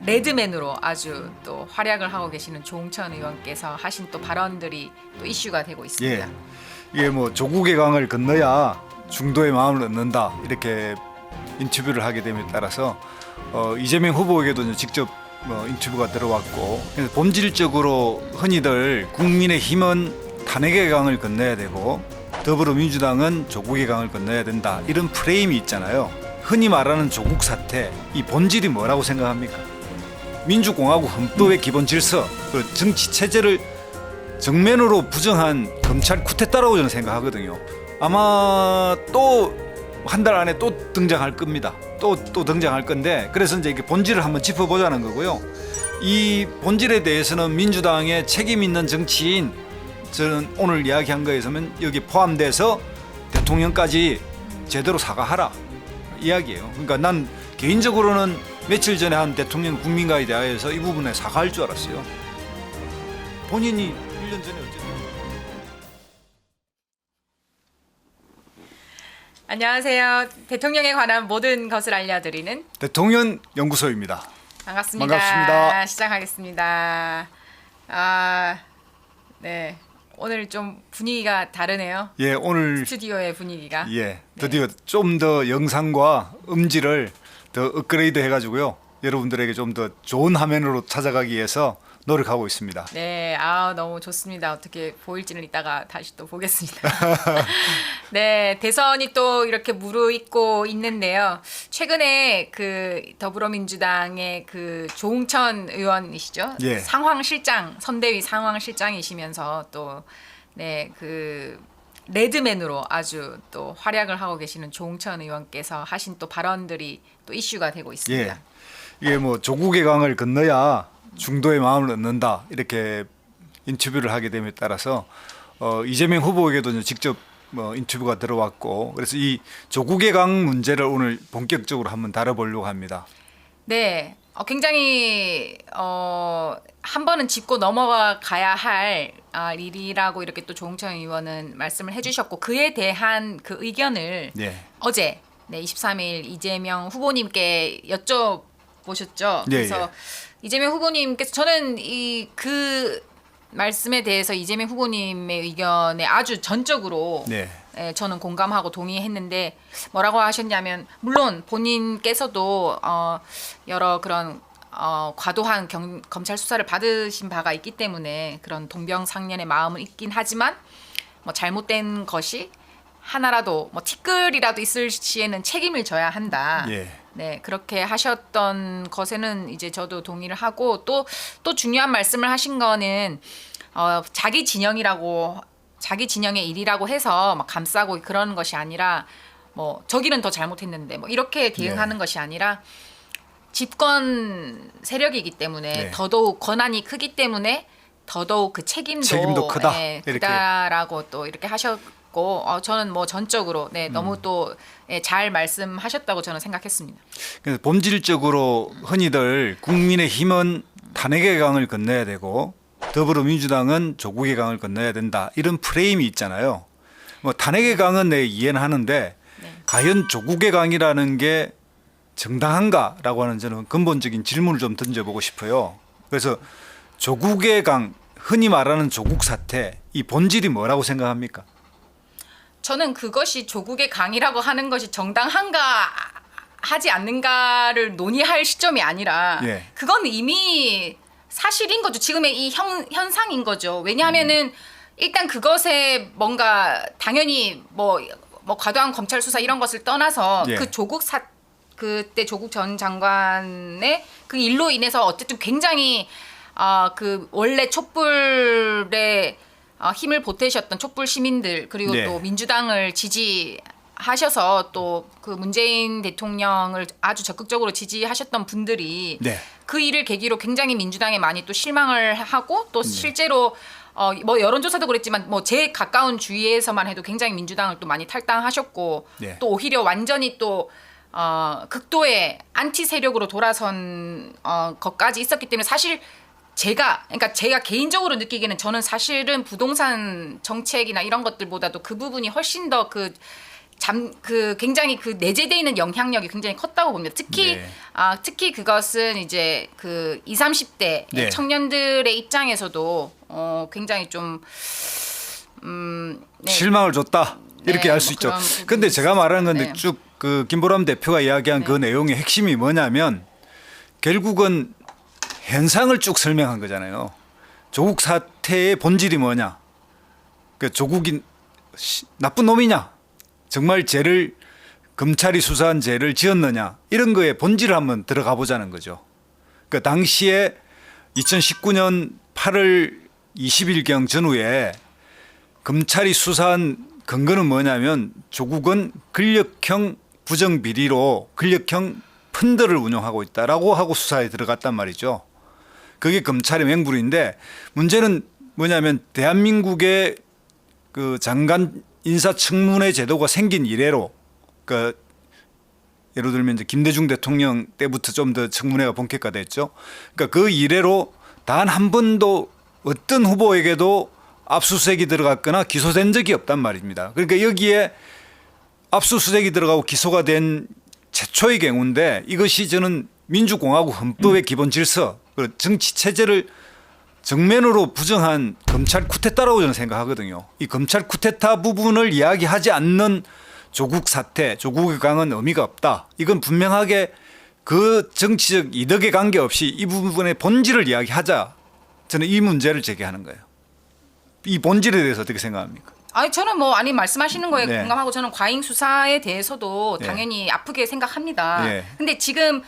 레드맨으로 아주 또 활약을 하고 계시는 조홍천 의원께서 하신 또 발언들이 또 이슈가 되고 있습니다. 예, 이게 뭐 조국의 강을 건너야 중도의 마음을 얻는다 이렇게 인터뷰를 하게 됨에 따라서 이재명 후보에게도 직접 인터뷰가 들어왔고, 그래서 본질적으로 흔히들 국민의힘은 탄핵의 강을 건너야 되고 더불어민주당은 조국의 강을 건너야 된다 이런 프레임이 있잖아요. 흔히 말하는 조국 사태, 이 본질이 뭐라고 생각합니까? 민주공화국 헌법의 기본 질서, 그 정치 체제를 정면으로 부정한 검찰 쿠데타라고 저는 생각하거든요. 아마 또 한 달 안에 또 등장할 겁니다. 또 등장할 건데, 그래서 이제 이게 본질을 한번 짚어보자는 거고요. 이 본질에 대해서는 민주당의 책임 있는 정치인, 저는 오늘 이야기한 거에서는 여기 포함돼서 대통령까지 제대로 사과하라 이야기예요. 그러니까 난 개인적으로는 며칠 전에 한 대통령 국민과의 대화에서 이 부분에 사과할 줄 알았어요. 본인이 1년 전에 어쨌든. 안녕하세요. 대통령에 관한 모든 것을 알려드리는 대통령 연구소입니다. 반갑습니다. 반갑습니다. 시작하겠습니다. 네. 오늘 좀 분위기가 다르네요. 예, 오늘 스튜디오의 분위기가. 예, 드디어 좀 더 영상과 음질을 더 업그레이드 해가지고요. 여러분들에게 좀 더 좋은 화면으로 찾아가기 위해서 노력하고 있습니다. 네, 너무 좋습니다. 어떻게 보일지는 이따가 다시 또 보겠습니다. 네, 대선이 또 이렇게 무르익고 있는데요. 최근에 그 더불어민주당의 그 조홍천 의원이시죠? 예. 상황실장, 선대위 상황실장이시면서 또 네, 그 레드맨으로 아주 또 활약을 하고 계시는 조홍천 의원께서 하신 또 발언들이 또 이슈가 되고 있습니다. 예, 이게 뭐 조국의 강을 건너야 중도의 마음을 얻는다 이렇게 인터뷰를 하게 됨에 따라서 이재명 후보에게도 직접 인터뷰가 들어왔고, 그래서 이 조국의 강 문제를 오늘 본격적으로 한번 다뤄보려고 합니다. 네, 굉장히 한 번은 짚고 넘어가야 할 일이라고 이렇게 또 조홍천 의원은 말씀을 해주셨고, 그에 대한 그 의견을 예. 어제 23일 이재명 후보님께 여쭤보셨죠. 예, 그래서 예. 이재명 후보님께서, 저는 그 말씀에 대해서 이재명 후보님의 의견에 아주 전적으로 네. 저는 공감하고 동의했는데, 뭐라고 하셨냐면, 물론 본인께서도 여러 그런 과도한 검찰 수사를 받으신 바가 있기 때문에 그런 동병상련의 마음은 있긴 하지만, 뭐 잘못된 것이 하나라도 뭐 티끌이라도 있을 시에는 책임을 져야 한다. 예. 네, 그렇게 하셨던 것에는 이제 저도 동의를 하고, 또 중요한 말씀을 하신 거는 자기 진영의 일이라고 해서 막 감싸고 그러는 것이 아니라, 뭐 저기는 더 잘못했는데 뭐 이렇게 대응하는 것이 아니라, 집권 세력이기 때문에 네. 더더욱 권한이 크기 때문에 더더욱 그 책임도 크다. 이렇게. 크다라고 또 이렇게 하셨고, 저는 뭐 전적으로 너무 또 잘 말씀하셨다고 저는 생각했습니다. 그래서 본질적으로 흔히들 국민의힘은 탄핵의 강을 건너야 되고 더불어민주당은 조국의 강을 건너야 된다 이런 프레임이 있잖아요. 뭐 탄핵의 강은 이해는 하는데, 과연 조국의 강이라는 게 정당한가라고 하는 저는 근본적인 질문을 좀 던져보고 싶어요. 그래서 조국의 강, 흔히 말하는 조국 사태, 이 본질이 뭐라고 생각합니까? 저는 그것이 조국의 강이라고 하는 것이 정당한가 하지 않는가를 논의할 시점이 아니라, 예. 그건 이미 사실인 거죠. 지금의 이 현상인 거죠. 왜냐하면은 일단 그것에 뭔가 당연히 뭐 과도한 검찰 수사 이런 것을 떠나서, 예. 그때 조국 전 장관의 그 일로 인해서 어쨌든 굉장히 그 원래 촛불에 힘을 보태셨던 촛불 시민들, 그리고 네. 또 민주당을 지지하셔서 또 그 문재인 대통령을 아주 적극적으로 지지하셨던 분들이 네. 그 일을 계기로 굉장히 민주당에 많이 또 실망을 하고, 또 실제로 뭐 여론조사도 그랬지만 뭐 제 가까운 주위에서만 해도 굉장히 민주당을 또 많이 탈당하셨고, 네. 또 오히려 완전히 또 극도의 안티 세력으로 돌아선 것까지 있었기 때문에, 사실 제가 개인적으로 느끼기에는, 저는 사실은 부동산 정책이나 이런 것들보다도 그 부분이 훨씬 더 그 굉장히 그 내재되어 있는 영향력이 굉장히 컸다고 봅니다. 특히 네. 특히 그것은 이제 그 20, 30대 네. 청년들의 입장에서도 굉장히 좀 네. 실망을 줬다 이렇게 네, 할 수 뭐 있죠. 그런 부분이 근데 제가 말하는 건데 네. 쭉 그 김보람 대표가 이야기한 그 내용의 핵심이 뭐냐면 결국은 현상을 쭉 설명한 거잖아요. 조국 사태의 본질이 뭐냐? 그 조국이 나쁜 놈이냐? 정말 죄를 검찰이 수사한 죄를 지었느냐? 이런 거에 본질을 한번 들어가 보자는 거죠. 그 당시에 2019년 8월 20일경 전후에 검찰이 수사한 근거는 뭐냐면 조국은 권력형 부정비리로 권력형 펀드를 운영하고 있다라고 하고 수사에 들어갔단 말이죠. 그게 검찰의 맹불인데 문제는 뭐냐면 대한민국의 그 장관 인사청문회 제도가 생긴 이래로 그 예를 들면 이제 김대중 대통령 때부터 좀 더 청문회가 본격화됐죠. 그러니까 그 이래로 단 한 번도 어떤 후보에게도 압수수색이 들어갔거나 기소된 적이 없단 말입니다. 그러니까 여기에 압수수색이 들어가고 기소가 된 최초의 경우인데 이것이 저는 민주공화국 헌법의 기본 질서, 정치 체제를 정면으로 부정한 검찰 쿠데타라고 저는 생각하거든요. 이 검찰 쿠데타 부분을 이야기하지 않는 조국 사태, 조국의 강은 의미가 없다. 이건 분명하게 그 정치적 이득에 관계없이 이 부분의 본질을 이야기하자. 저는 이 문제를 제기하는 거예요. 이 본질에 대해서 어떻게 생각합니까? 아니 저는 말씀하시는 거에 네. 공감하고 저는 과잉 수사에 대해서도 네. 당연히 아프게 생각합니다. 네. 근데 지금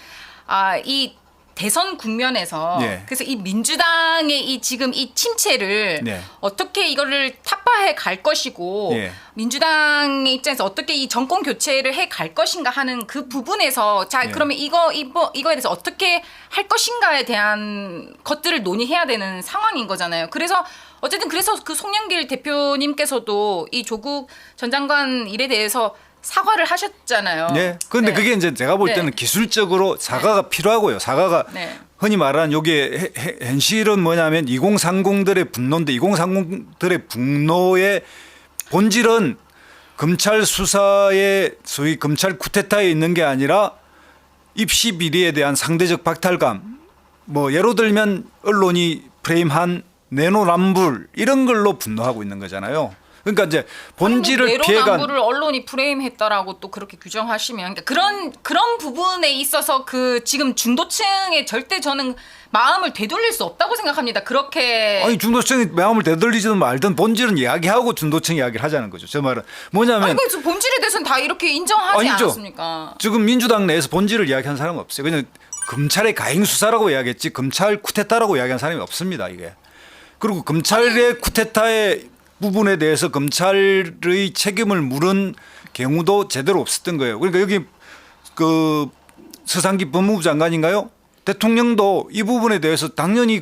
이 대선 국면에서 네. 그래서 이 민주당의 이 지금 이 침체를 네. 어떻게 이거를 타파해 갈 것이고 네. 민주당의 입장에서 어떻게 이 정권 교체를 해 갈 것인가 하는 그 부분에서 자 네. 그러면 이거에 대해서 어떻게 할 것인가에 대한 것들을 논의해야 되는 상황인 거잖아요. 그래서 어쨌든 그래서 그 송영길 대표님께서도 이 조국 전 장관 일에 대해서 사과를 하셨잖아요. 네. 그런데 네. 그게 이제 제가 볼 때는 네. 기술적으로 사과가 필요하고요. 사과가 네. 흔히 말하는 요게 현실은 뭐냐면 2030들의 분노인데 2030들의 분노의 본질은 검찰 수사의 소위 검찰 쿠데타에 있는 게 아니라 입시 비리에 대한 상대적 박탈감. 뭐 예로 들면 언론이 프레임한 내로남불 이런 걸로 분노하고 있는 거잖아요. 그러니까 이제 본질을 피해간 내로남불을 언론이 프레임했다라고 또 그렇게 규정하시면 그러니까 그런 부분에 있어서 그 지금 중도층의 절대 저는 마음을 되돌릴 수 없다고 생각합니다. 그렇게 아니 중도층이 마음을 되돌리지든 말든 본질은 이야기하고 중도층 이야기를 하자는 거죠. 제 말은 뭐냐면 아니 그래서 본질에 대해서는 다 이렇게 인정하지 아니죠. 않았습니까? 지금 민주당 내에서 본질을 이야기한 사람은 없어요. 그냥 검찰의 가행 수사라고 이야기했지 검찰 쿠데타라고 이야기한 사람이 없습니다. 이게. 그리고 검찰의 쿠데타의 부분에 대해서 검찰의 책임을 물은 경우도 제대로 없었던 거예요. 그러니까 여기 그 서상기 법무부 장관인가요? 대통령도 이 부분에 대해서 당연히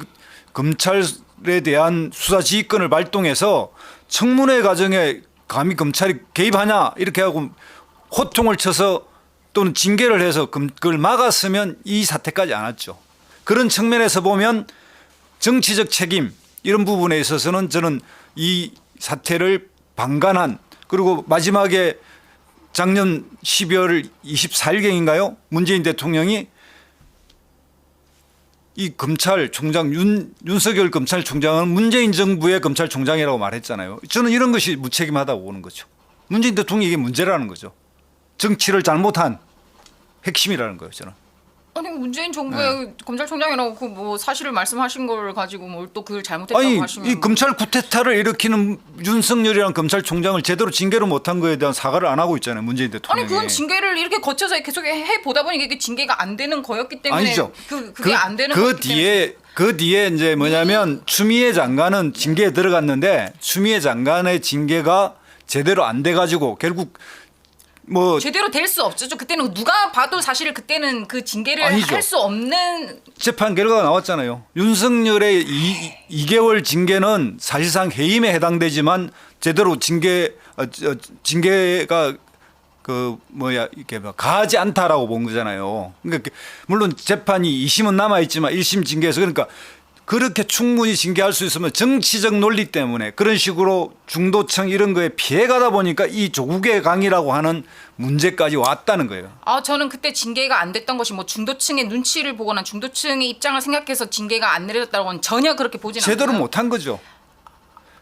검찰에 대한 수사 지휘권을 발동해서 청문회 과정에 감히 검찰이 개입하냐 이렇게 하고 호통을 쳐서 또는 징계를 해서 그걸 막았으면 이 사태까지 안 왔죠. 그런 측면에서 보면 정치적 책임 이런 부분에 있어서는 저는 이 사태를 방관한 그리고 마지막에 작년 12월 24일경인가요? 문재인 대통령이 이 검찰총장 윤석열 검찰총장은 문재인 정부의 검찰총장이라고 말했잖아요. 저는 이런 것이 무책임하다고 보는 거죠. 문재인 대통령이 이게 문제라는 거죠. 정치를 잘못한 핵심이라는 거예요. 저는. 아니 문재인 정부의 검찰총장이라고 그 뭐 사실을 말씀하신 걸 가지고 뭘 또 그걸 잘못했다고 아니 하시면 이 검찰 쿠데타를 일으키는 윤석열이라는 검찰총장을 제대로 징계를 못한 거에 대한 사과를 안 하고 있잖아요. 문재인 대통령이. 아니 그건 징계를 이렇게 거쳐서 계속 해 보다 보니 이게 징계가 안 되는 거였기 때문에 아니죠. 그게 안 되는 그 거였기 때문에. 뒤에 이제 뭐냐면 추미애 장관은 징계에 들어갔는데 추미애 장관의 징계가 제대로 안 돼 가지고 결국 뭐 제대로 될 수 없죠. 그때는 누가 봐도 사실 그때는 그 징계를 아니죠. 할 수 없는 재판 결과가 나왔잖아요. 윤석열의 2개월 징계는 사실상 해임에 해당되지만 제대로 징계가 이렇게 가하지 않다라고 본 거잖아요. 그러니까 물론 재판이 2심은 남아 있지만 1심 징계에서 그러니까 그렇게 충분히 징계할 수 있으면 정치적 논리 때문에 그런 식으로 중도층 이런 거에 피해가다 보니까 이 조국의 강이라고 하는 문제까지 왔다는 거예요. 저는 그때 징계가 안 됐던 것이 뭐 중도층의 눈치를 보거나 중도층의 입장을 생각해서 징계가 안 내려졌다고는 전혀 그렇게 보진 않아요. 제대로 못한 거죠.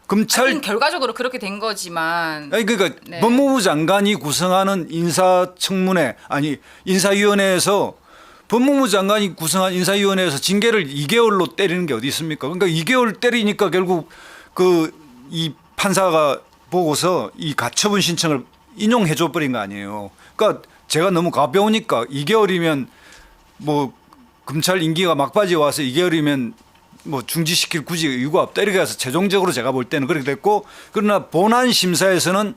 검찰 하여튼 결과적으로 그렇게 된 거지만 아니 그러니까 네. 법무부 장관이 구성하는 인사청문회 아니 인사위원회에서 법무부 장관이 구성한 인사위원회에서 징계를 2개월로 때리는 게 어디 있습니까? 그러니까 2개월 때리니까 결국 그 이 판사가 보고서 이 가처분 신청을 인용해 줘 버린 거 아니에요. 그러니까 제가 너무 가벼우니까 2개월이면 뭐 검찰 임기가 막바지에 와서 2개월이면 뭐 중지시킬 굳이 이유가 없다 이렇게 해서 최종적으로 제가 볼 때는 그렇게 됐고 그러나 본안 심사에서는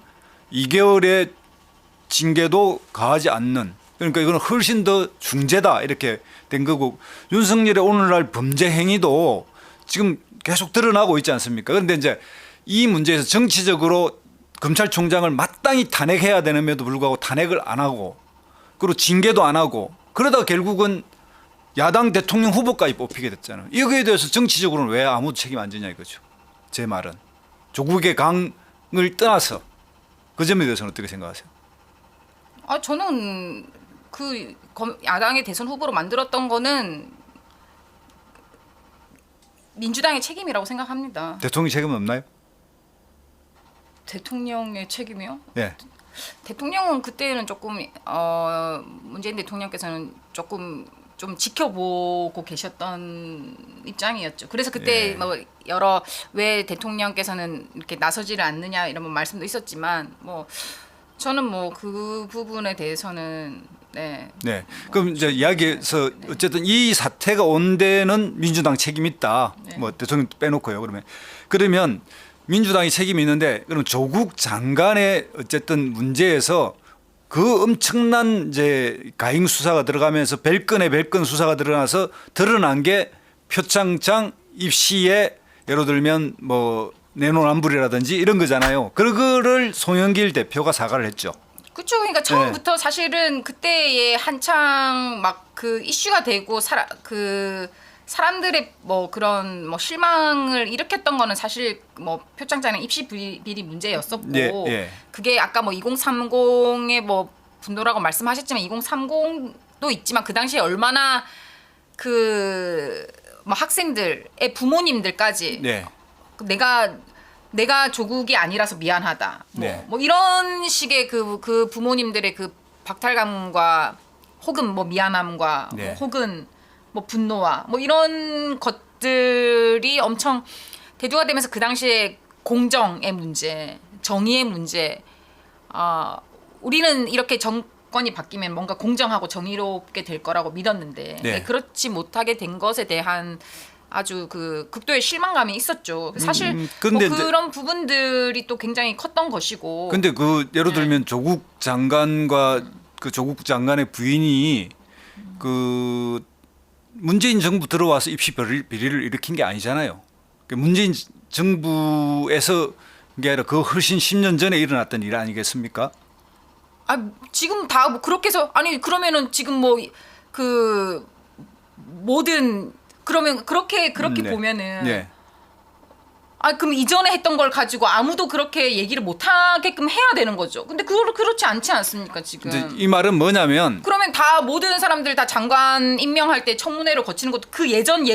2개월의 징계도 가하지 않는 그러니까 이거는 훨씬 더 중죄다 이렇게 된 거고 윤석열의 오늘날 범죄 행위도 지금 계속 드러나고 있지 않습니까? 그런데 이제 이 문제에서 정치적으로 검찰총장을 마땅히 탄핵해야 되는데도 불구하고 탄핵을 안 하고 그리고 징계도 안 하고 그러다 결국은 야당 대통령 후보까지 뽑히게 됐잖아요. 여기에 대해서 정치적으로는 왜 아무도 책임 안 지냐 이거죠. 제 말은. 조국의 강을 떠나서 그 점에 대해서는 어떻게 생각하세요? 저는 그 야당의 대선 후보로 만들었던 거는 민주당의 책임이라고 생각합니다. 대통령 책임은 없나요? 대통령의 책임이요? 네. 대통령은 그때는 조금 문재인 대통령께서는 조금 좀 지켜보고 계셨던 입장이었죠. 그래서 그때 예. 뭐 여러 왜 대통령께서는 이렇게 나서지를 않느냐 이런 말씀도 있었지만 뭐 저는 뭐 그 부분에 대해서는 네. 네. 그럼 이제 이야기에서 어쨌든 이 사태가 온 데는 민주당 책임 있다. 네. 뭐 대통령 빼놓고요. 그러면 민주당이 책임이 있는데 그럼 조국 장관의 어쨌든 문제에서 그 엄청난 이제 가행 수사가 들어가면서 별건의 별건 수사가 드러나서 드러난 게 표창장 입시에 예를 들면 뭐 내로남불이라든지 이런 거잖아요. 그거를 송영길 대표가 사과를 했죠. 그렇죠. 그러니까 처음부터 사실은 그때에 한창 막 그 이슈가 되고 사람들의 뭐 그런 뭐 실망을 일으켰던 거는 사실 뭐 표창장의 입시 비리 문제였었고 예. 그게 아까 뭐 2030의 뭐 분노라고 말씀하셨지만 2030도 있지만 그 당시에 얼마나 그 뭐 학생들의 부모님들까지 네. 내가 조국이 아니라서 미안하다. 네. 뭐 이런 식의 그 부모님들의 그 박탈감과 혹은 뭐 미안함과 네. 뭐 혹은 뭐 분노와 뭐 이런 것들이 엄청 대두가 되면서 그 당시에 공정의 문제, 정의의 문제, 우리는 이렇게 정권이 바뀌면 뭔가 공정하고 정의롭게 될 거라고 믿었는데 네. 그렇지 못하게 된 것에 대한 아주 그 극도의 실망감이 있었죠. 사실 근데 뭐 이제- 그런 부분들이 또 굉장히 컸던 것이고. 근데 그 예를 네. 들면 조국 장관과 그 조국 장관의 부인이 그 문재인 정부 들어와서 입시 비리를 일으킨 게 아니잖아요. 그 문재인 정부에서 게 아니라 그 훨씬 10년 전에 일어났던 일 아니겠습니까? 지금 다 뭐 그렇게 해서 아니 그러면은 지금 뭐 그 모든 그러면 그렇게 네. 보면은 네. 그럼 이전에 했던 걸 가지고 아무도 그렇게 얘기를 못 하게끔 해야 되는 거죠. 근데 그렇지 않지 않습니까, 지금? 이제 이 말은 뭐냐면 그러면 다 모든 사람들 다 장관 임명할 때 청문회를 거치는 것도 그 예전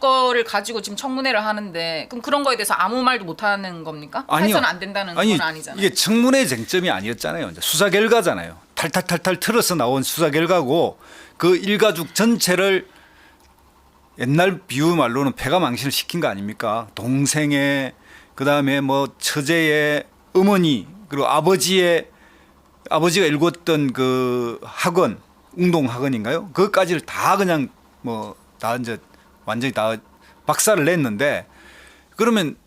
거를 가지고 지금 청문회를 하는데 그럼 그런 거에 대해서 아무 말도 못 하는 겁니까? 아니요. 해서는 안 된다는 건 아니잖아요. 이게 청문회 쟁점이 아니었잖아요. 이제 수사 결과잖아요. 탈탈탈탈 틀어서 나온 수사 결과고 그 일가족 전체를 옛날 비유 말로는 패가 망신을 시킨 거 아닙니까? 동생의 그다음에 뭐 처제의 어머니 그리고 아버지가 일궜던 그 학원 운동 학원인가요? 그것까지를 다 그냥 뭐 다 이제 완전히 다 박살을 냈는데 그러면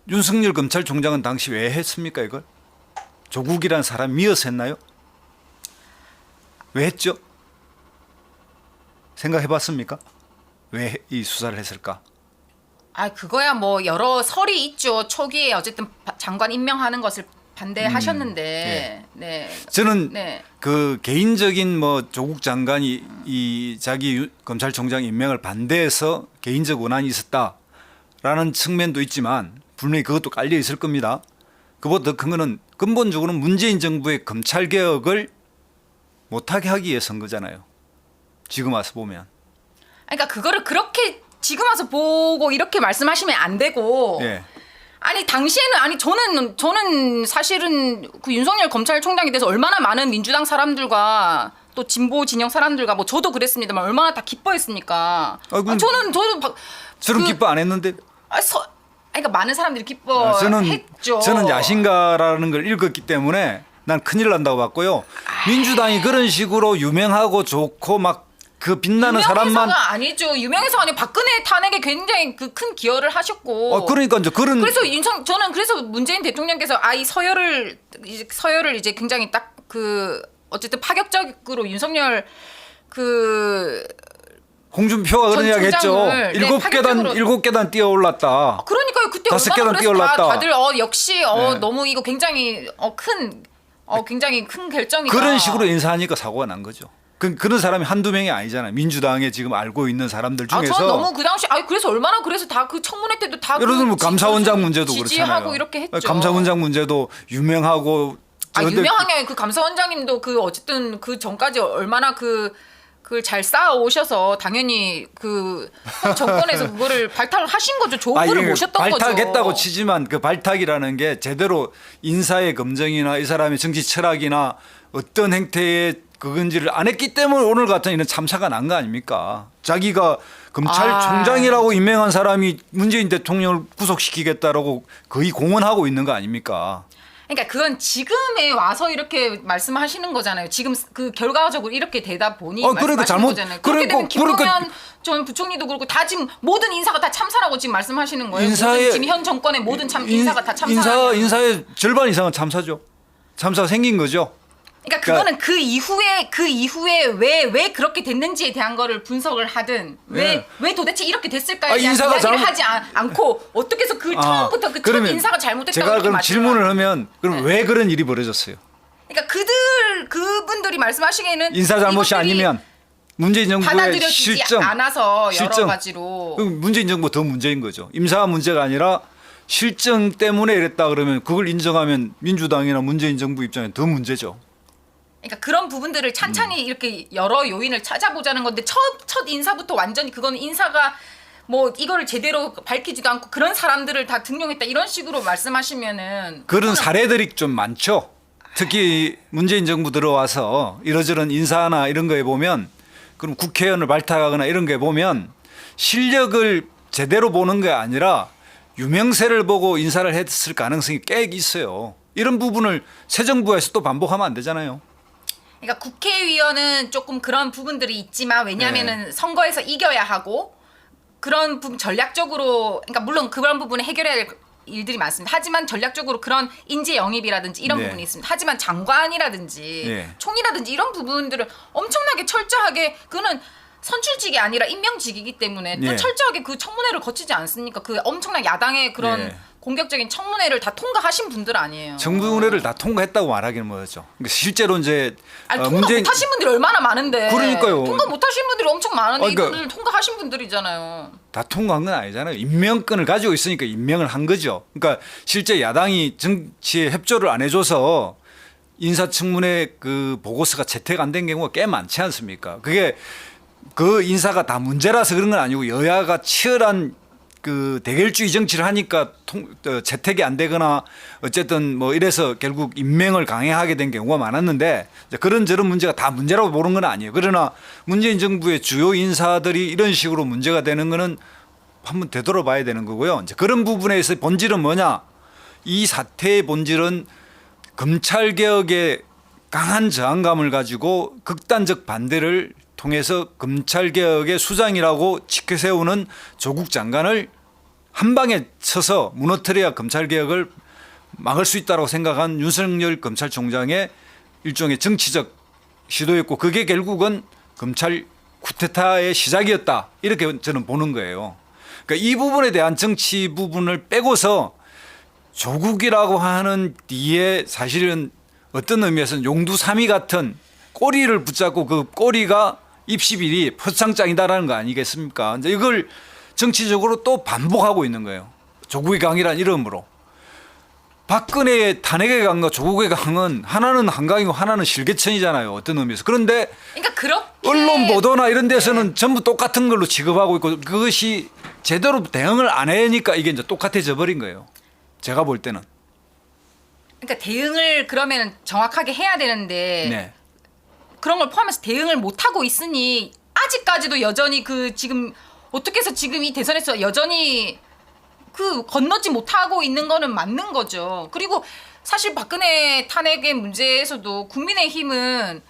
윤석열 검찰총장은 당시 왜 했습니까 이걸? 조국이라는 사람 미워서 했나요? 왜 했죠? 생각해봤습니까? 왜 이 수사를 했을까? 그거야 뭐 여러 설이 있죠. 초기에 어쨌든 장관 임명하는 것을 반대하셨는데 네. 저는 네. 그 개인적인 뭐 조국 장관이 이 자기 검찰총장 임명을 반대해서 개인적 원한이 있었다라는 측면도 있지만 분명히 그것도 깔려 있을 겁니다. 그보다 더 큰 거는 근본적으로 문재인 정부의 검찰 개혁을 못하게 하기 위해서인 거잖아요. 지금 와서 보면. 그러니까 그거를 그렇게 지금 와서 보고 이렇게 말씀하시면 안 되고 예. 아니 당시에는 아니 저는 사실은 그 윤석열 검찰총장에 대해서 얼마나 많은 민주당 사람들과 또 진보 진영 사람들과 뭐 저도 그랬습니다만 얼마나 다 기뻐했습니까? 저는 기뻐 안 했는데. 그러니까 많은 사람들이 기뻐했죠. 저는 야신가라는 걸 읽었기 때문에 난 큰일 난다고 봤고요. 민주당이 그런 식으로 유명하고 좋고 막 그 빛나는 사람만. 유명해서가 아니죠. 유명해서 아니 박근혜 탄핵에 굉장히 그 큰 기여를 하셨고. 그러니까 이제 그런. 그래서 저는 그래서 문재인 대통령께서 이 서열을 이제 굉장히 딱 그 어쨌든 파격적으로 윤석열 그 홍준표가 그런 이야기 했죠. 일곱 계단 뛰어 올랐다. 그러니까요. 그때 5계단 뛰어 얼마나 올랐다. 다들 역시 네. 너무 이거 굉장히 굉장히 큰 결정이다. 그런 식으로 인사하니까 사고가 난 거죠. 그런 사람이 한두 명이 아니잖아요. 민주당에 지금 알고 있는 사람들 중에서. 저는 너무 그 당시 그래서 얼마나 그래서 다 그 청문회 때도 다 예를 들면 감사원장 문제도 지지하고 그렇잖아요. 이렇게 했죠. 감사원장 문제도 유명하고. 유명한 게 그 감사원장님도 그 어쨌든 그 전까지 얼마나 그걸 잘 쌓아 오셔서 당연히 그 정권에서 그거를 발탁을 하신 거죠. 조국을 모셨던 거죠. 발탁했다고 치지만 그 발탁이라는 게 제대로 인사의 검증이나 이 사람의 정치 철학이나 어떤 행태의 그건지를 안 했기 때문에 오늘 같은 이런 참사가 난 거 아닙니까? 자기가 검찰총장이라고 임명한 사람이 문재인 대통령을 구속시키겠다라고 거의 공언하고 있는 거 아닙니까? 그러니까 그건 지금에 와서 이렇게 말씀하시는 거잖아요. 지금 그 결과적으로 이렇게 되다 보니 그러니까 말씀하시는 거잖아요. 그렇게 되면 김동연 전 부총리도 그렇고 다 지금 모든 인사가 다 참사라고 지금 말씀하시는 거예요. 지금 현 정권의 모든 인사가 다 참사. 인사의 절반 이상은 참사죠. 참사가 생긴 거죠. 그러니까 그거는 그 이후에 왜 그렇게 됐는지에 대한 거를 분석을 하든 왜 도대체 이렇게 됐을까에 대한 이야기를 하지 않고 어떻게 해서 그 처음부터 그 첫 인사가 잘못됐다고 제가 그럼 질문을 하면 그럼 왜 그런 일이 벌어졌어요? 그러니까 그분들이 말씀하시기에는 인사 잘못이 아니면 문재인 정부의 받아들여지지 실정 않아서 여러 가지로 문재인 정부 더 문제인 거죠. 임사 문제가 아니라 실정 때문에 이랬다 그러면 그걸 인정하면 민주당이나 문재인 정부 입장에 더 문제죠. 그러니까 그런 부분들을 찬찬히 이렇게 여러 요인을 찾아보자는 건데 첫 인사부터 완전히 그거는 인사가 뭐 이거를 제대로 밝히지도 않고 그런 사람들을 다 등용했다 이런 식으로 말씀하시면은 그런 사례들이 좀 많죠. 특히 문재인 정부 들어와서 이러저런 인사나 이런 거에 보면 그럼 국회의원을 발탁하거나 이런 거에 보면 실력을 제대로 보는 게 아니라 유명세를 보고 인사를 했을 가능성이 꽤 있어요. 이런 부분을 새 정부에서 또 반복하면 안 되잖아요. 그러니까 국회의원은 조금 그런 부분들이 있지만 왜냐하면은 선거에서 이겨야 하고 그런 부분 전략적으로 그러니까 물론 그런 부분을 해결해야 될 일들이 많습니다. 하지만 전략적으로 그런 인재 영입이라든지 이런 부분이 있습니다. 하지만 장관이라든지 총이라든지 이런 부분들은 엄청나게 철저하게 그거는 선출직이 아니라 임명직이기 때문에 또 철저하게 그 청문회를 거치지 않습니까? 그 엄청난 야당의 그런 공격적인 청문회를 다 통과하신 분들 아니에요. 청문회를 다 통과했다고 말하기는 뭐죠. 그러니까 실제로 이제 통과 못하신 분들이 얼마나 많은데. 그러니까요. 통과 못하신 분들이 엄청 많은데 이분들 통과하신 분들이잖아요. 다 통과한 건 아니잖아요. 임명권을 가지고 있으니까 임명을 한 거죠. 그러니까 실제 야당이 정치에 협조를 안 해줘서 인사청문회 그 보고서가 채택 안 된 경우가 꽤 많지 않습니까? 그게 그 인사가 다 문제라서 그런 건 아니고 여야가 치열한 그 대결주의 정치를 하니까 채택이 안 되거나 어쨌든 뭐 이래서 결국 임명을 강행하게 된 경우가 많았는데 그런저런 문제가 다 문제라고 보는 건 아니에요. 그러나 문재인 정부의 주요 인사들이 이런 식으로 문제가 되는 거는 한번 되돌아봐야 되는 거고요. 이제 그런 부분에서 본질은 뭐냐? 이 사태의 본질은 검찰 개혁에 강한 저항감을 가지고 극단적 반대를 통해서 검찰개혁의 수장이라고 치켜세우는 조국 장관을 한 방에 쳐서 무너뜨려야 검찰개혁을 막을 수 있다고 생각한 윤석열 검찰총장의 일종의 정치적 시도였고 그게 결국은 검찰 쿠데타의 시작이었다. 이렇게 저는 보는 거예요. 그러니까 이 부분에 대한 정치 부분을 빼고서 조국이라고 하는 뒤에 사실은 어떤 의미에서는 용두사미 같은 꼬리를 붙잡고 그 꼬리가 입시비리 표창장이다라는 거 아니겠습니까? 이제 이걸 정치적으로 또 반복하고 있는 거예요. 조국의 강이란 이름으로. 박근혜의 탄핵의 강과 조국의 강은 하나는 한강이고 하나는 실개천이잖아요. 어떤 의미에서. 그런데 그러니까 그렇게 언론 보도나 이런 데서는 전부 똑같은 걸로 취급하고 있고 그것이 제대로 대응을 안 하니까 이게 이제 똑같아져 버린 거예요. 제가 볼 때는. 그러니까 대응을 그러면 정확하게 해야 되는데 네. 그런 걸 포함해서 대응을 못 하고 있으니 아직까지도 여전히 그 지금 어떻게 해서 지금 이 대선에서 여전히 그 건너지 못하고 있는 거는 맞는 거죠. 그리고 사실 박근혜 탄핵의 문제에서도 국민의힘은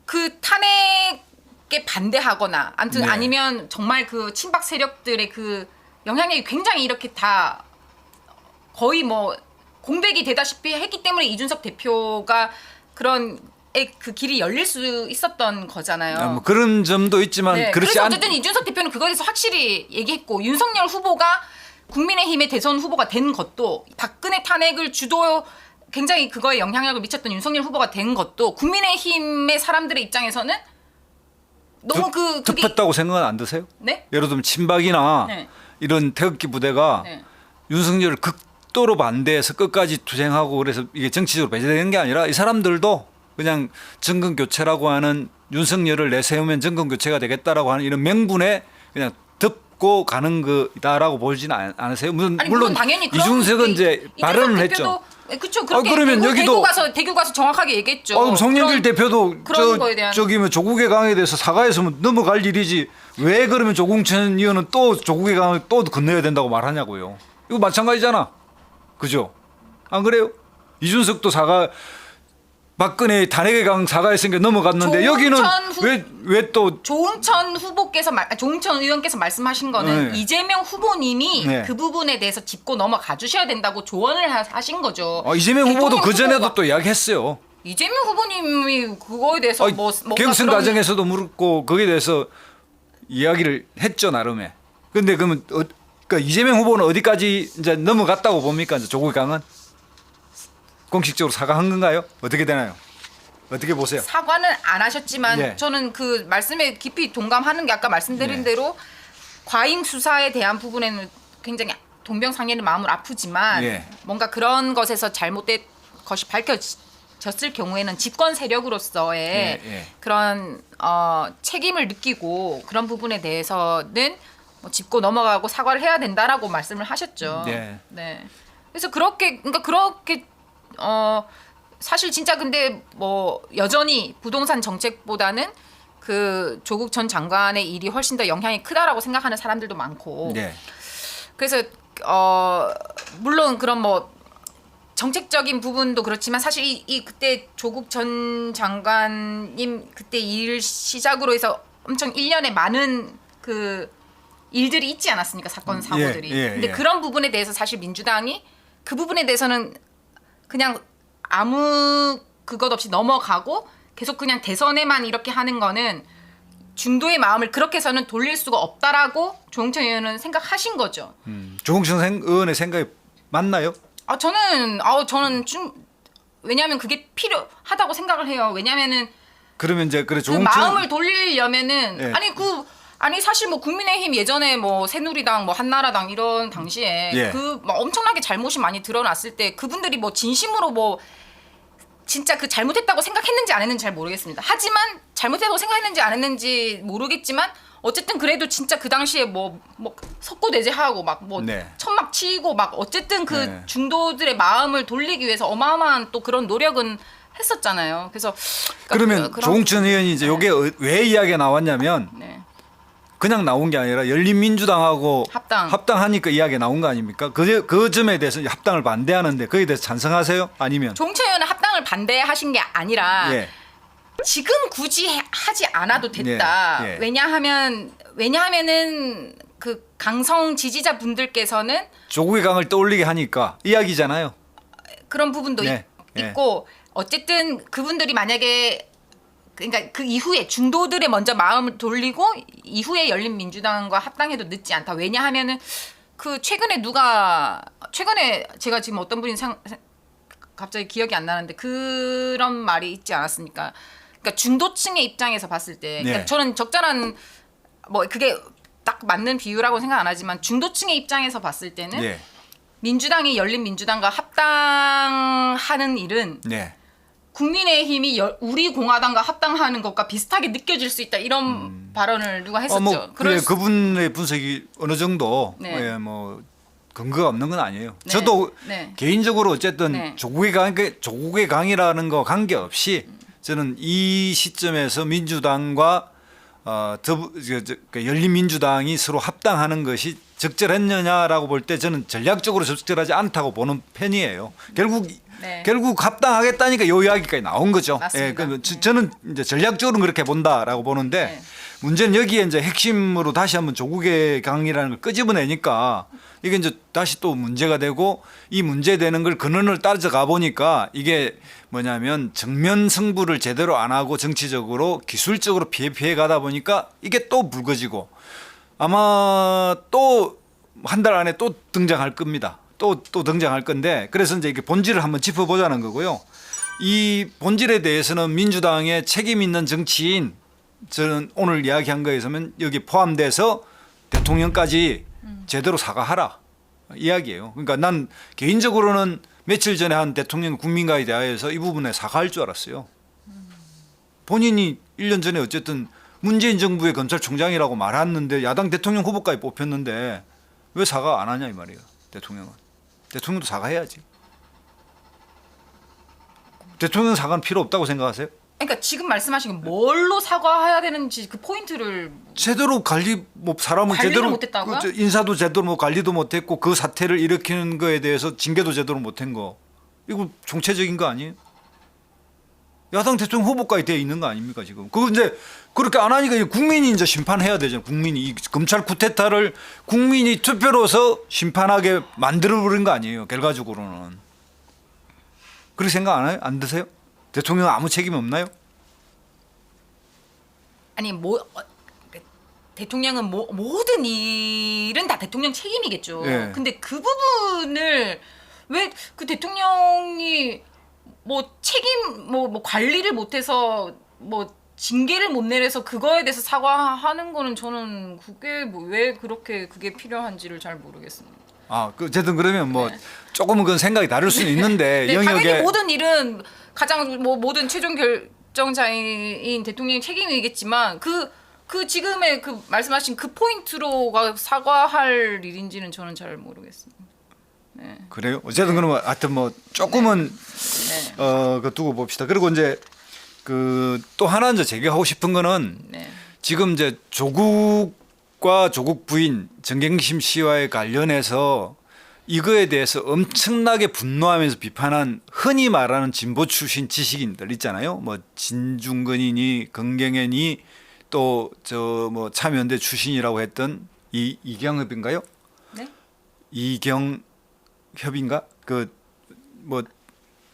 그 탄핵에 반대하거나 아무튼 네. 아니면 정말 그 친박 세력들의 그 영향력이 굉장히 이렇게 다 거의 뭐 공백이 되다시피 했기 때문에 이준석 대표가 그런 그 길이 열릴 수 있었던 거잖아요. 뭐 그런 점도 있지만 네, 그렇지 그래서 않. 어쨌든 이준석 대표는 그거에 대해서 확실히 얘기했고 윤석열 후보가 국민의힘의 대선 후보가 된 것도 박근혜 탄핵을 주도 굉장히 그거에 영향력을 미쳤던 윤석열 후보가 된 것도 국민의힘의 사람들의 입장에서는 너무 그게 덮었다고 생각은 안 드세요? 네? 예를 들면 친박이나 네. 이런 태극기 부대가 네. 윤석열을 극도로 반대해서 끝까지 투쟁하고 그래서 이게 정치적으로 배제되는 게 아니라 이 사람들도 그냥 정권 교체라고 하는 윤석열을 내세우면 정권 교체가 되겠다라고 하는 이런 명분에 그냥 덮고 가는 거다라고 보지는 않으세요? 물론 당연히 이준석은 이제 발언을 했죠. 그렇죠. 그렇게 그러면 여기도 대구 가서 정확하게 얘기했죠. 그럼 송영길 대표도 그런 거에 대한 저기 뭐 조국의 강에 대해서 사과했으면 넘어갈 일이지 왜 그러면 조궁천 의원은 또 조국의 강을 또 건너야 된다고 말하냐고요. 이거 마찬가지잖아. 그죠? 안 그래요? 이준석도 박근혜 탄핵의 강 사과했으니까 넘어갔는데 여기는 왜 또 조응천 의원께서 말씀하신 거는 네. 이재명 후보님이 네. 그 부분에 대해서 짚고 넘어가 주셔야 된다고 조언을 하신 거죠. 이재명 후보도 그 전에도 후보가- 또 이야기했어요. 이재명 후보님이 그거에 대해서 뭔가 경선 그런- 과정에서도 물었고 거기에 대해서 이야기를 했죠 나름에. 근데 그러면 그러니까 이재명 후보는 어디까지 이제 넘어갔다고 봅니까? 이제 조국의 강은 공식적으로 사과한 건가요? 어떻게 되나요? 어떻게 보세요? 사과는 안 하셨지만 네. 저는 그 말씀에 깊이 동감하는 게 아까 말씀드린 네. 대로 과잉 수사에 대한 부분에는 굉장히 동병상련의 마음을 아프지만 네. 뭔가 그런 것에서 잘못된 것이 밝혀졌을 경우에는 집권 세력으로서의 네. 그런 책임을 느끼고 그런 부분에 대해서는 뭐 짚고 넘어가고 사과를 해야 된다라고 말씀을 하셨죠. 네. 네. 그래서 그렇게 사실 진짜 근데 뭐 여전히 부동산 정책보다는 그 조국 전 장관의 일이 훨씬 더 영향이 크다라고 생각하는 사람들도 많고. 네. 그래서 물론 그런 뭐 정책적인 부분도 그렇지만 사실 이 그때 조국 전 장관님 그때 일 시작으로 해서 엄청 1년에 많은 그 일들이 있지 않았습니까? 사건 사고들이. 근데 그런 부분에 대해서 사실 민주당이 그 부분에 대해서는 그냥 아무 그것 없이 넘어가고 계속 그냥 대선에만 이렇게 하는 거는 중도의 마음을 그렇게 해서는 돌릴 수가 없다라고 조응천 의원은 생각하신 거죠. 조응천 의원의 생각이 맞나요? 저는 좀 왜냐하면 그게 필요하다고 생각을 해요. 왜냐하면은 그러면 이제 그래 그 조응천 마음을 돌리려면은 네. 사실 뭐 국민의힘 예전에 뭐 새누리당 뭐 한나라당 이런 당시에 예. 막 엄청나게 잘못이 많이 드러났을 때 그분들이 뭐 진심으로 뭐 진짜 그 잘못했다고 생각했는지 안 했는지 잘 모르겠습니다. 하지만 잘못했다고 생각했는지 안 했는지 모르겠지만 어쨌든 그래도 진짜 그 당시에 뭐 석고대죄하고 막 뭐 네. 천막 치고 막 어쨌든 그 네. 중도들의 마음을 돌리기 위해서 어마어마한 또 그런 노력은 했었잖아요. 그래서 그러면 조응천 의원이 이제 이게 왜 이야기가 나왔냐면 네. 그냥 나온 게 아니라 열린민주당하고 합당하니까 이야기가 나온 거 아닙니까? 그 점에 대해서 합당을 반대하는데 거기에 대해서 찬성하세요? 아니면 조응천 의원은 합당을 반대하신 게 아니라 예. 지금 굳이 하지 않아도 됐다. 예. 왜냐하면은 그 강성 지지자 분들께서는 조국의 강을 떠올리게 하니까 이야기잖아요. 그런 부분도 네. 있고 어쨌든 그분들이 만약에 그러니까 그 이후에 중도들의 먼저 마음을 돌리고 이후에 열린민주당과 합당해도 늦지 않다. 왜냐하면은 그 최근에 제가 지금 어떤 분이 갑자기 기억이 안 나는데 그런 말이 있지 않았습니까? 그러니까 중도층의 입장에서 봤을 때, 그러니까 네. 저는 적절한 뭐 그게 딱 맞는 비유라고 생각 안 하지만 중도층의 입장에서 봤을 때는 예. 민주당이 열린민주당과 합당하는 일은 네. 국민의힘이 우리 공화당과 합당하는 것과 비슷하게 느껴질 수 있다 이런 발언을 누가 했었죠. 뭐 그래 그분의 분석이 어느 정도 네. 예, 뭐 근거가 없는 건 아니에요. 네. 저도 네. 개인적으로 어쨌든 네. 조국의 강이라는 거 관계없이 저는 이 시점에서 민주당과 열린민주당이 서로 합당하는 것이 적절했느냐라고 볼 때 저는 전략적으로 적절하지 않다고 보는 편이에요. 네. 결국 합당하겠다니까 요 이야기까지 나온 거죠. 맞습니다. 저는 이제 전략적으로 그렇게 본다라고 보는데 네. 문제는 여기에 이제 핵심으로 다시 한번 조국의 강이라는 걸 끄집어내니까 이게 이제 다시 또 문제가 되고 이 문제되는 걸 근원을 따져가 보니까 이게 뭐냐면 정면 승부를 제대로 안 하고 정치적으로 기술적으로 피해 가다 보니까 이게 또 붉어지고 아마 또 한 달 안에 또 등장할 겁니다. 또 등장할 건데 그래서 이제 이게 본질을 한번 짚어보자는 거고요. 이 본질에 대해서는 민주당의 책임 있는 정치인 저는 오늘 이야기한 거에서는 여기 포함돼서 대통령까지 제대로 사과하라 이야기예요. 그러니까 난 개인적으로는 며칠 전에 한 대통령 국민과의 대화에서 이 부분에 사과할 줄 알았어요. 본인이 1년 전에 어쨌든 문재인 정부의 검찰총장이라고 말했는데 야당 대통령 후보까지 뽑혔는데 왜 사과 안 하냐 이 말이에요. 대통령은. 대통령도 사과해야지. 대통령 사과는 필요 없다고 생각하세요? 그러니까 지금 말씀하신 게 뭘로 사과해야 되는지 그 포인트를 제대로 관리 뭐 사람을 관리를 제대로 못했다고요? 인사도 제대로 뭐 관리도 못했고 그 사태를 일으키는 거에 대해서 징계도 제대로 못한 거 이거 총체적인 거 아니에요? 야당 대통령 후보까지 돼 있는 거 아닙니까 지금? 그거 이제 그렇게 안 하니까 이제 국민이 이제 심판해야 되잖아요. 국민이 이 검찰 쿠데타를 국민이 투표로서 심판하게 만들어 버린 거 아니에요? 결과적으로는 그렇게 생각 안 해요? 안 드세요? 대통령 아무 책임 없나요? 아니 대통령은 모든 일은 다 대통령 책임이겠죠. 예. 근데 그 부분을 왜 그 대통령이 뭐 책임 뭐 관리를 못해서 뭐 징계를 못 내려서 그거에 대해서 사과하는 거는 저는 그게 뭐 왜 그렇게 그게 필요한지를 잘 모르겠습니다. 그 어쨌든 그러면 뭐 조금은 그건 생각이 다를 수는 있는데 네, 영역에 당연히 모든 일은 가장 뭐 모든 최종 결정자인 대통령의 책임이겠지만 그 지금의 그 말씀하신 그 포인트로가 사과할 일인지는 저는 잘 모르겠습니다. 네. 그래요? 어쨌든 그러면 하여튼 뭐 조금은 네. 그 두고 봅시다. 그리고 이제 그 또 하나 이제 제가 하고 싶은 거는 네. 지금 이제 조국과 조국 부인 정경심 씨와의 관련해서 이거에 대해서 엄청나게 분노하면서 비판한 흔히 말하는 진보 출신 지식인들 있잖아요. 뭐 진중근이니 건경연이 또 저 뭐 참여연대 출신이라고 했던 이경협인가요? 네? 이경협인가? 그 뭐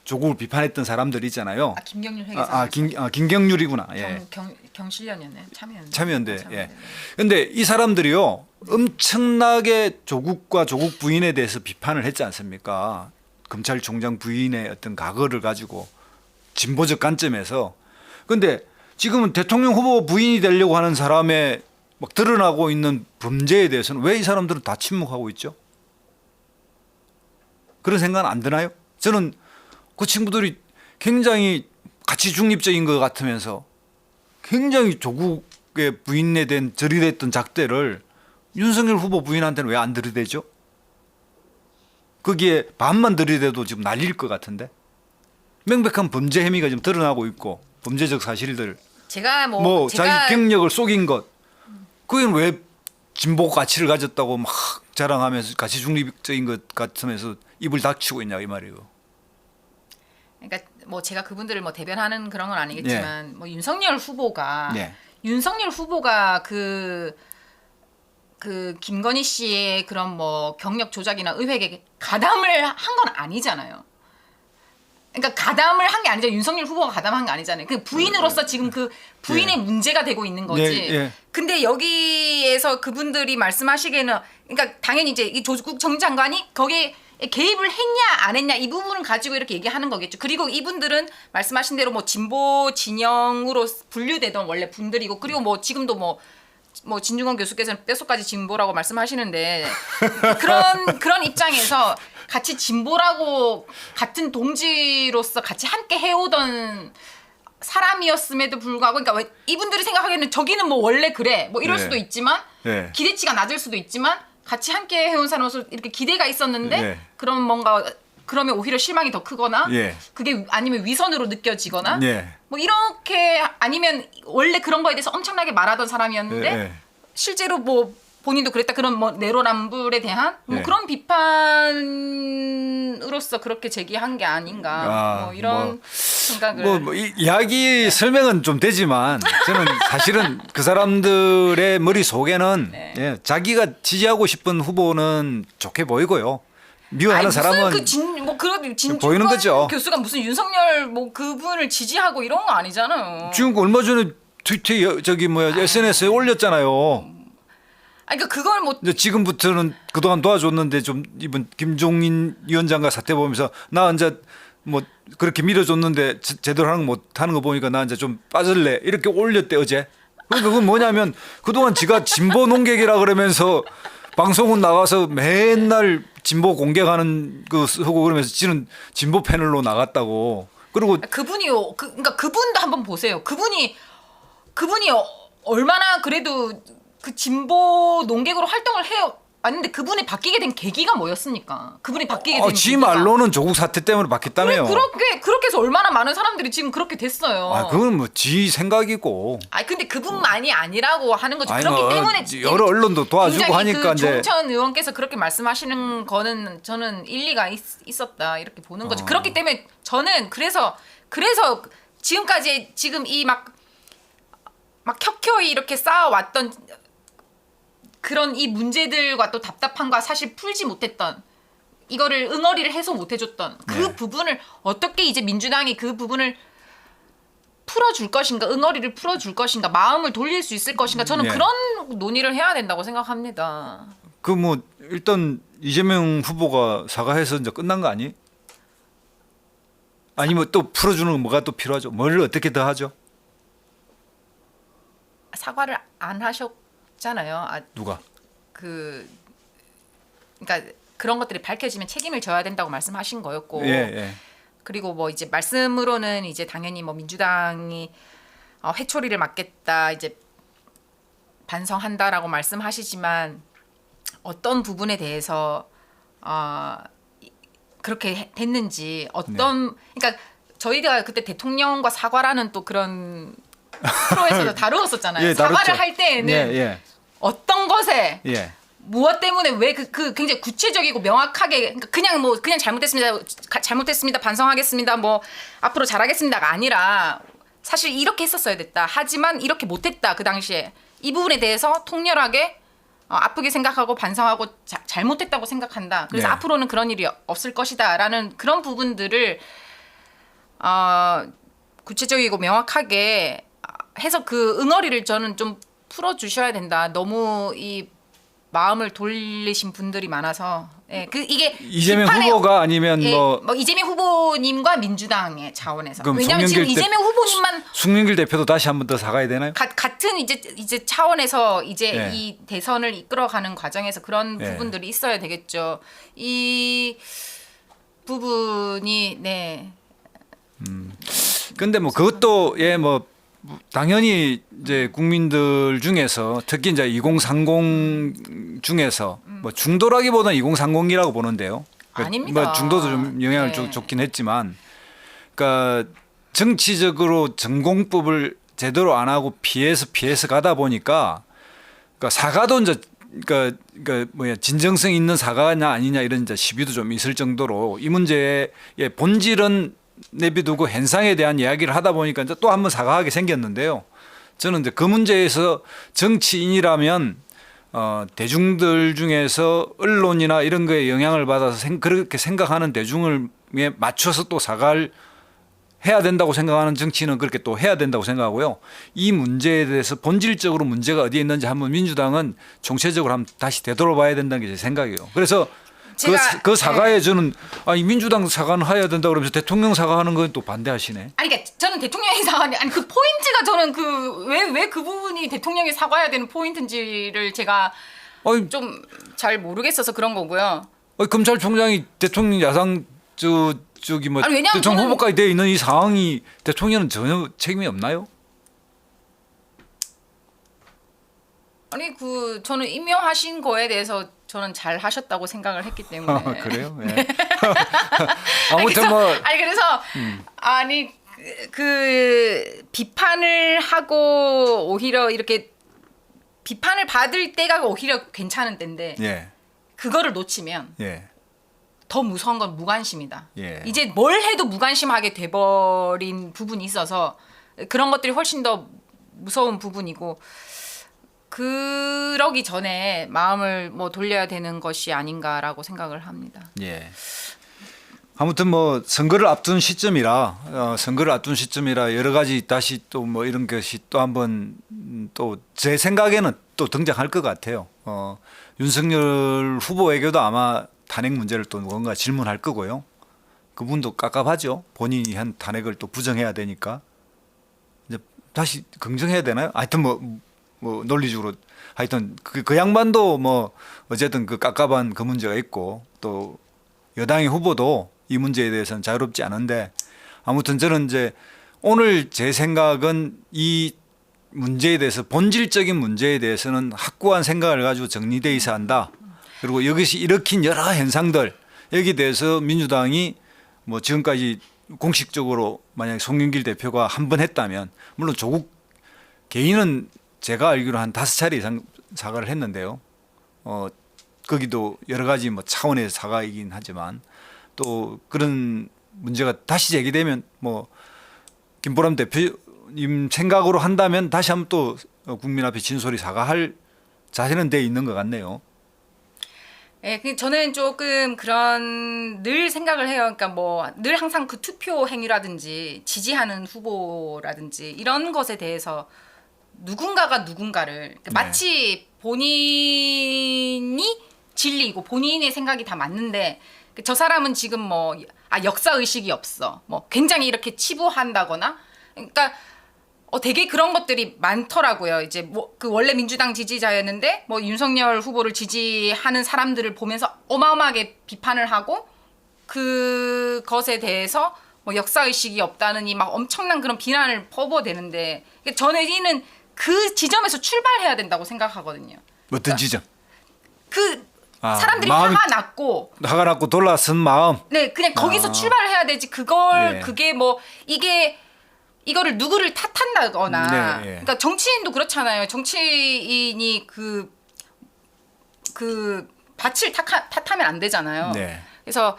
조국을 비판했던 사람들 있잖아요. 김경률 회계사. 김경률이구나. 예. 경실련이었네. 참여연대. 참여연대. 예. 근데 이 사람들이요. 엄청나게 조국과 조국 부인에 대해서 비판을 했지 않습니까? 검찰총장 부인의 어떤 과거를 가지고 진보적 관점에서. 근데 지금은 대통령 후보 부인이 되려고 하는 사람의 막 드러나고 있는 범죄에 대해서는 왜 이 사람들은 다 침묵하고 있죠? 그런 생각은 안 드나요? 저는 그 친구들이 굉장히 가치 중립적인 것 같으면서 굉장히 조국의 부인에 대한 들이댔던 작대를 윤석열 후보 부인한테는 왜 안 들이대죠? 거기에 반만 들이대도 지금 날릴 것 같은데 명백한 범죄 혐의가 지금 드러나고 있고 범죄적 사실들 제가 자기 경력을 속인 것 그건 왜 진보 가치를 가졌다고 막 자랑하면서 가치 중립적인 것 같으면서 입을 닥치고 있냐 이 말이에요. 그러니까 뭐 제가 그분들을 뭐 대변하는 그런 건 아니겠지만 뭐 윤석열 후보가 그 김건희 씨의 그런 뭐 경력 조작이나 의혹에 가담을 한 건 아니잖아요. 그러니까 가담을 한 게 아니잖아요. 윤석열 후보가 가담한 게 아니잖아요. 그 부인으로서 지금 그 부인의 문제가 되고 있는 거지. 예. 근데 여기에서 그분들이 말씀하시기에는 그러니까 당연히 이제 이 조국 정 장관이 거기에 개입을 했냐 안 했냐 이 부분을 가지고 이렇게 얘기하는 거겠죠. 그리고 이분들은 말씀하신 대로 뭐 진보 진영으로 분류되던 원래 분들이고 그리고 뭐 지금도 뭐 진중권 교수께서는 뼛속까지 진보라고 말씀하시는데 그런 입장에서 같이 진보라고 같은 동지로서 같이 함께 해오던 사람이었음에도 불구하고 그러니까 왜 이분들이 생각하기에는 저기는 뭐 원래 그래 뭐 이럴 네. 수도 있지만 네. 기대치가 낮을 수도 있지만 같이 함께 해온 사람으로서 이렇게 기대가 있었는데 네. 그런 뭔가 그러면 오히려 실망이 더 크거나 예. 그게 아니면 위선으로 느껴지거나 예. 뭐 이렇게 아니면 원래 그런 거에 대해서 엄청나게 말하던 사람이었는데 예. 실제로 뭐 본인도 그랬다 그런 뭐 내로남불에 대한 뭐 예. 그런 비판으로서 그렇게 제기한 게 아닌가 뭐 이런 생각을 이야기 설명은 좀 되지만 저는 사실은 그 사람들의 머릿 속에는 네. 예, 자기가 지지하고 싶은 후보는 좋게 보이고요. 미워하는 사람은 진중권 보이는 거죠. 교수가 무슨 윤석열 뭐 그분을 지지하고 이런 거 아니잖아요. 지금 얼마 전에 트위터 SNS에 올렸잖아요. 그러니까 그걸 뭐 이제 지금부터는 그동안 도와줬는데 좀 이번 김종인 위원장과 사태 보면서 나 이제 뭐 그렇게 밀어줬는데 제대로 하는 거 못하는 거 보니까 나 이제 좀 빠질래 이렇게 올렸대 어제. 그러니까 그건 뭐냐면 그동안 지가 진보 농객이라 그러면서 방송은 나가서 맨날 진보 공격하는 그 하고 그러면서 지는 진보 패널로 나갔다고. 그리고 그분이요. 그러니까 그분도 한번 보세요. 그분이 얼마나 그래도 그 진보 농객으로 활동을 해요. 아닌데 그분이 바뀌게 된 계기가 뭐였습니까? 그분이 바뀌게 된 지 계기가. 말로는 조국 사태 때문에 바뀌었다며요. 그렇게 해서 얼마나 많은 사람들이 지금 그렇게 됐어요. 그건 뭐 지 생각이고. 근데 그분만이 아니라고 하는 거죠. 아니, 그렇기 뭐 때문에 여러 언론도 도와주고 굉장히 하니까 그 이제 조은천 의원께서 그렇게 말씀하시는 거는 저는 일리가 있었다 이렇게 보는 거죠. 그렇기 때문에 저는 그래서 지금까지 지금 이 막 켜켜이 이렇게 쌓아왔던 그런 이 문제들과 또 답답함과 사실 풀지 못했던 이거를 응어리를 해소 못해줬던 그 네. 부분을 어떻게 이제 민주당이 그 부분을 풀어줄 것인가, 응어리를 풀어줄 것인가, 마음을 돌릴 수 있을 것인가, 저는 네. 그런 논의를 해야 된다고 생각합니다. 그 뭐 일단 이재명 후보가 사과해서 이제 끝난 거 아니? 아니면 또 풀어주는 거 뭐가 또 필요하죠? 뭘 어떻게 더 하죠? 사과를 안 하셨잖아요. 누가? 그러니까 그런 것들이 밝혀지면 책임을 져야 된다고 말씀하신 거였고, 예. 그리고 뭐 이제 말씀으로는 이제 당연히 뭐 민주당이 회초리를 맞겠다, 이제 반성한다라고 말씀하시지만 어떤 부분에 대해서 그렇게 됐는지 그러니까 저희가 그때 대통령과 사과라는 또 그런 프로에서도 다루었었잖아요. 예, 사과를 다뤘죠. 할 때에는 예. 어떤 것에 예. 무엇 때문에 왜 그 굉장히 구체적이고 명확하게 그냥 잘못했습니다 반성하겠습니다 뭐 앞으로 잘하겠습니다가 아니라 사실 이렇게 했었어야 됐다 하지만 이렇게 못했다 그 당시에 이 부분에 대해서 통렬하게 아프게 생각하고 반성하고 잘못했다고 생각한다 그래서 네. 앞으로는 그런 일이 없을 것이다라는 그런 부분들을 구체적이고 명확하게 해서 그 응어리를 저는 좀 풀어주셔야 된다. 너무 이 마음을 돌리신 분들이 많아서 이게 이재명 비판의- 후보가 아니면 뭐 이재명 후보님과 민주당의 차원에서 그럼 왜냐하면 지금 송영길 이재명 후보님만 송영길 대표도 다시 한 번 더 사과해야 되나요? 같은 이제 차원에서 이제 예. 이 대선을 이끌어가는 과정에서 그런 예. 부분들이 있어야 되겠죠. 이 부분이 근데 뭐 그것도 뭐 당연히 이제 국민들 중에서 특히 이제 2030 중에서 뭐 중도라기보다는 2030이라고 보는데요. 아닙니다. 뭐 중도도 좀 영향을 네. 줬긴 했지만, 그러니까 정치적으로 전공법을 제대로 안 하고 피해서 가다 보니까, 그러니까 사과도 이제 그러니까 진정성 있는 사과냐 아니냐 이런 이제 시비도 좀 있을 정도로 이 문제의 본질은 내비두고 현상에 대한 이야기를 하다 보니까 이제 또 한 번 사과하게 생겼는데요. 저는 이제 그 문제에서 정치인이라면 대중들 중에서 언론이나 이런 거에 영향을 받아서 그렇게 생각하는 대중을 맞춰서 또 사과할 해야 된다고 생각하는 정치인은 그렇게 또 해야 된다고 생각하고요. 이 문제에 대해서 본질적으로 문제가 어디에 있는지 한번 민주당은 총체적으로 한번 다시 되돌아봐야 된다는 게 제 생각이에요. 그래서 그 사과에 저는 아니 민주당 사과는 해야 된다 그러면서 대통령 사과하는 건 또 반대하시네. 아니 그러니까 저는 대통령이 사과하는 아니 그 포인트가 저는 그 왜 그 부분이 대통령이 사과해야 되는 포인트인지를 제가 좀 잘 모르겠어서 그런 거고요. 검찰총장이 대통령 야당 저기 뭐 아니, 왜냐면 대통령 저는- 후보까지 되어 있는 이 상황이 대통령은 전혀 책임이 없나요? 아니 그 저는 임명하신 거에 대해서 저는 잘 하셨다고 생각을 했기 때문에. 그래요? 예. 아무튼 뭐 아니 그래서 아니 그 비판을 하고 오히려 이렇게 비판을 받을 때가 오히려 괜찮은 때인데 예. 그거를 놓치면 예. 더 무서운 건 무관심이다. 예. 이제 뭘 해도 무관심하게 돼버린 부분이 있어서 그런 것들이 훨씬 더 무서운 부분이고 그러기 전에 마음을 뭐 돌려야 되는 것이 아닌가라고 생각을 합니다. 예. 아무튼 뭐 선거를 앞둔 시점이라 여러 가지 다시 또 뭐 이런 것이 또 한번 또 제 생각에는 또 등장할 것 같아요. 윤석열 후보에게도 아마 탄핵 문제를 또 누군가 질문할 거고요. 그분도 깝깝하죠. 본인이 한 탄핵을 또 부정해야 되니까 이제 다시 긍정해야 되나요? 하여튼 뭐 논리적으로 하여튼 그 양반도 뭐 어쨌든 그 깝깝한 그 문제가 있고 또 여당의 후보도 이 문제에 대해서는 자유롭지 않은데 아무튼 저는 이제 오늘 제 생각은 이 문제에 대해서 본질적인 문제에 대해서는 확고한 생각을 가지고 정리돼 있어야 한다. 그리고 이것이 일으킨 여러 현상들 여기에 대해서 민주당이 뭐 지금까지 공식적으로 만약에 송영길 대표가 한 번 했다면 물론 조국 개인은 제가 알기로 한 5차례 이상 사과를 했는데요. 거기도 여러 가지 뭐 차원의 사과이긴 하지만 또 그런 문제가 다시 제기되면 뭐 김보람 대표님 생각으로 한다면 다시 한번 또 국민 앞에 진솔히 사과할 자세는 돼 있는 것 같네요. 예, 저는 조금 그런 늘 생각을 해요. 그러니까 뭐 늘 항상 그 투표 행위라든지 지지하는 후보라든지 이런 것에 대해서 누군가가 누군가를 그러니까 마치 본인이 진리이고 본인의 생각이 다 맞는데 저 사람은 지금 뭐 역사 의식이 없어. 뭐 굉장히 이렇게 치부한다거나 그러니까 되게 그런 것들이 많더라고요. 이제 뭐 그 원래 민주당 지지자였는데 뭐 윤석열 후보를 지지하는 사람들을 보면서 어마어마하게 비판을 하고 그것에 대해서 뭐 역사 의식이 없다느니 막 엄청난 그런 비난을 퍼부어대는데 저는 그 지점에서 출발해야 된다고 생각하거든요. 어떤 지점? 그 사람들이 화가 났고 돌아선 마음. 네, 그냥 거기서 출발을 해야 되지. 그걸 예. 그게 뭐 이거를 누구를 탓한다거나. 네, 예. 그러니까 정치인도 그렇잖아요. 정치인이 그 밭을 탓하면 안 되잖아요. 네. 그래서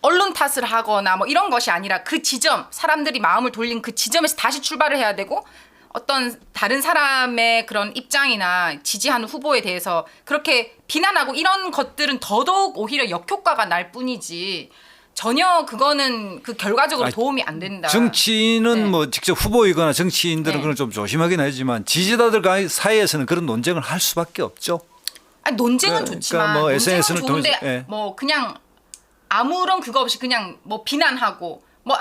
언론 탓을 하거나 뭐 이런 것이 아니라 그 지점, 사람들이 마음을 돌린 그 지점에서 다시 출발을 해야 되고 어떤 다른 사람의 그런 입장이나 지지하는 후보에 대해서 그렇게 비난하고 이런 것들은 더더욱 오히려 역효과가 날 뿐이지 전혀 그거는 그 결과적으로 도움이 안 된다. 정치인은 네. 뭐 직접 후보이거나 정치인들은 네. 그걸 좀 조심하긴 하지만 지지자들 사이에서는 그런 논쟁을 할 수밖에 없죠. 아니, 논쟁은 그러니까 좋지만 뭐 논쟁은 SNS를 좋은데 통해서, 예. 뭐 그냥 아무런 그거 없이 그냥 뭐 비난하고 뭐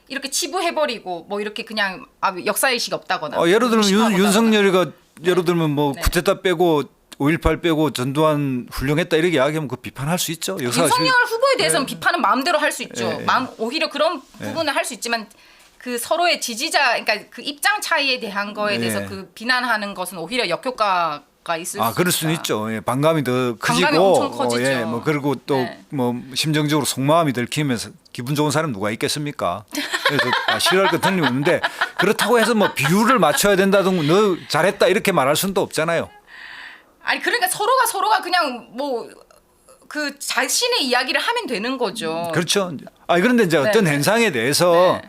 이렇게 치부해버리고 뭐 이렇게 그냥 역사의식이 없다거나 예를 들면 무식하거나. 윤석열이가 예를 들면 뭐 네. 쿠데타 빼고 5.18 빼고 전두환 훌륭했다 이렇게 이야기하면 그 비판할 수 있죠. 윤석열 후보에 대해서는 비판은 마음대로 할 수 있죠. 예. 오히려 그런 부분을 할 수 있지만 그 서로의 지지자 그러니까 그 입장 차이에 대한 거에 대해서 예. 그 비난하는 것은 오히려 역효과가 있을 수 그럴 수는 있다. 있죠. 예, 반감이 더 커지고, 반감이 엄청 커지죠. 예, 뭐 그리고 또 네. 뭐 심정적으로 속마음이 들키면서 기분 좋은 사람 누가 있겠습니까? 그래서 싫어할 거 틀림없는데 그렇다고 해서 뭐 비율을 맞춰야 된다든가 너 잘했다 이렇게 말할 수는 또 없잖아요. 아니 그러니까 서로가 그냥 뭐 그 자신의 이야기를 하면 되는 거죠. 그렇죠. 그런데 이제 어떤 네. 현상에 대해서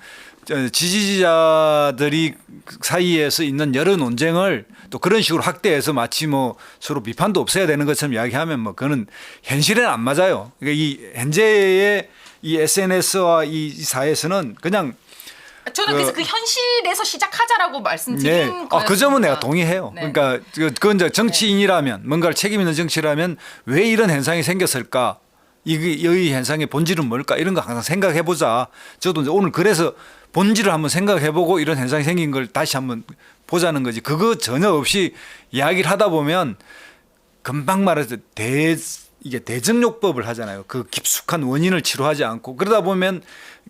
네. 지지자들이 사이에서 있는 여러 논쟁을 또 그런 식으로 확대해서 마치 뭐 서로 비판도 없어야 되는 것처럼 이야기하면 뭐 그거는 현실에는 안 맞아요. 그러니까 이 현재의 이 SNS와 이 사회에서는 그냥 저는 그래서 그 현실에서 시작하자라고 말씀드린 네. 거였습니다. 그 점은 내가 동의해요. 네. 그러니까 그건 이제 정치인이라면 뭔가를 책임 있는 정치라면 왜 이런 현상이 생겼을까? 이 현상의 본질은 뭘까? 이런 거 항상 생각해 보자. 저도 이제 오늘 그래서 본질을 한번 생각해 보고 이런 현상이 생긴 걸 다시 한번 보자는 거지. 그거 전혀 없이 이야기를 하다 보면 금방 말해서 이게 대정요법을 하잖아요. 그 깊숙한 원인을 치료하지 않고 그러다 보면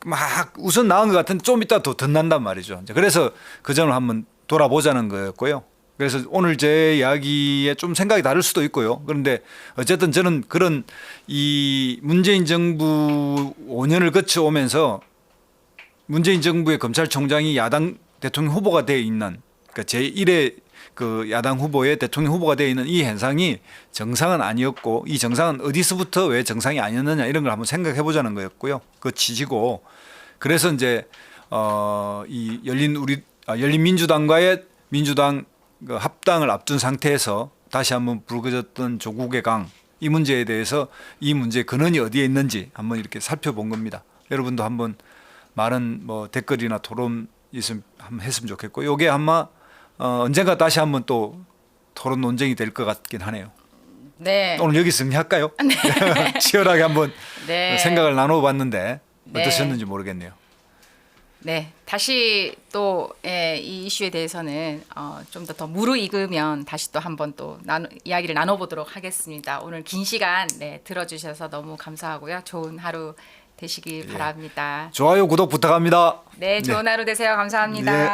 막 우선 나은 것 같은데 좀 이따 더 덧난단 말이죠. 그래서 그 점을 한번 돌아보자는 거였고요. 그래서 오늘 제 이야기에 좀 생각이 다를 수도 있고요. 그런데 어쨌든 저는 그런 이 문재인 정부 5년을 거쳐오면서 문재인 정부의 검찰총장이 야당 대통령 후보가 되어 있는 그러니까 제1의 그 야당 후보의 대통령 후보가 되어 있는 이 현상이 정상은 아니었고 이 정상은 어디서부터 왜 정상이 아니었느냐 이런 걸 한번 생각해 보자는 거였고요. 그 취지고 그래서 이제 이 열린민주당과의 민주당 그 합당을 앞둔 상태에서 다시 한번 불거졌던 조국의 강 이 문제에 대해서 이 문제의 근원이 어디에 있는지 한번 이렇게 살펴본 겁니다. 여러분도 한번 많은 뭐 댓글이나 토론 있으면 한번 했으면 좋겠고 이게 아마 언젠가 다시 한번 또 토론 논쟁이 될 것 같긴 하네요. 네. 오늘 여기 정리할까요? 치열하게 한번 네. 생각을 나눠봤는데 네. 어떠셨는지 모르겠네요. 네, 다시 또 이 이슈에 대해서는 좀 더 무르익으면 다시 또 한번 또 이야기를 나눠보도록 하겠습니다. 오늘 긴 시간 들어주셔서 너무 감사하고요. 좋은 하루 되시길 바랍니다. 좋아요, 구독 부탁합니다. 네, 좋은 하루 되세요. 감사합니다. 예.